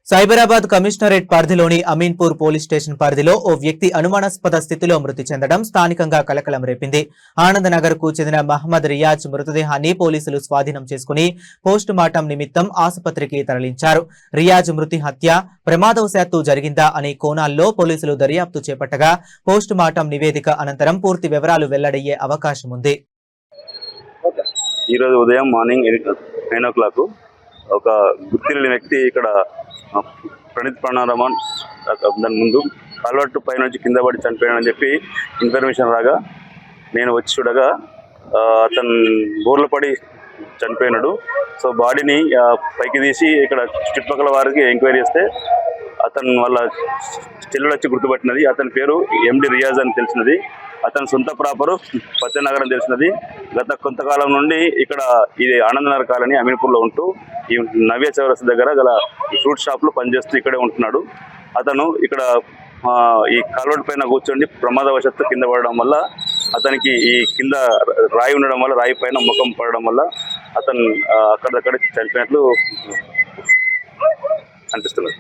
Cyberabad commissionerate పరిధిలోని Ameenpur police station పరిధిలో ఓ వ్యక్తి అనుమానాస్పద స్థితిలో మృతి చెందడం స్థానికంగా కలకలం రేపింది. ఆనందనగర్ కు చెందిన మహమ్మద్ రియాజ్ మృతదేహాన్ని పోలీసులు స్వాధీనం చేసుకుని పోస్టు మార్టం నిమిత్తం ఆసుపత్రికి తరలించారు. రియాజ్ మృతి హత్య ప్రమాదవశాత్తు జరిగిందా అనే కోణాల్లో పోలీసులు దర్యాప్తు చేపట్టగా పోస్టు మార్టం నివేదిక అనంతరం పూర్తి వివరాలు వెల్లడయ్యే అవకాశం ఉంది. ఈ రోజు ఉదయం మార్నింగ్ 9 o'clock ఒక గుర్తిలేని వ్యక్తి ఇక్కడ ప్రణీత్ ప్రణారమన్ దాని ముందు కాల్వర్టు పై నుంచి కింద పడి చనిపోయాడని చెప్పి ఇన్ఫర్మేషన్ రాగా నేను వచ్చి చూడగా అతను బోర్లు పడి చనిపోయినాడు. సో బాడీని పైకి తీసి ఇక్కడ చుట్టుపక్కల వారికి ఎంక్వైరీ చేస్తే అతను వాళ్ళ చెల్లెలు వచ్చి గుర్తుపట్టినది. అతని పేరు ఎండి రియాజ్ అని తెలిసినది. అతని సొంత ప్రాపరు పత్యనగరం తెలిసినది. గత కొంతకాలం నుండి ఇక్కడ ఇది ఆనందనగర్ కాలనీ అమీన్పూర్లో ఉంటూ ఈ నవ్య చౌరస్తా దగ్గర గల ఫ్రూట్ షాప్లో పనిచేస్తూ ఇక్కడే ఉంటున్నాడు. అతను ఇక్కడ ఈ కాల్వట్ పైన కూర్చొని ప్రమాదవశాత్తు కింద పడడం వల్ల అతనికి ఈ కింద రాయి ఉండడం వల్ల రాయి పైన ముఖం పడడం వల్ల అతను అక్కడికక్కడ చనిపోయినట్లు అనిపిస్తున్నది.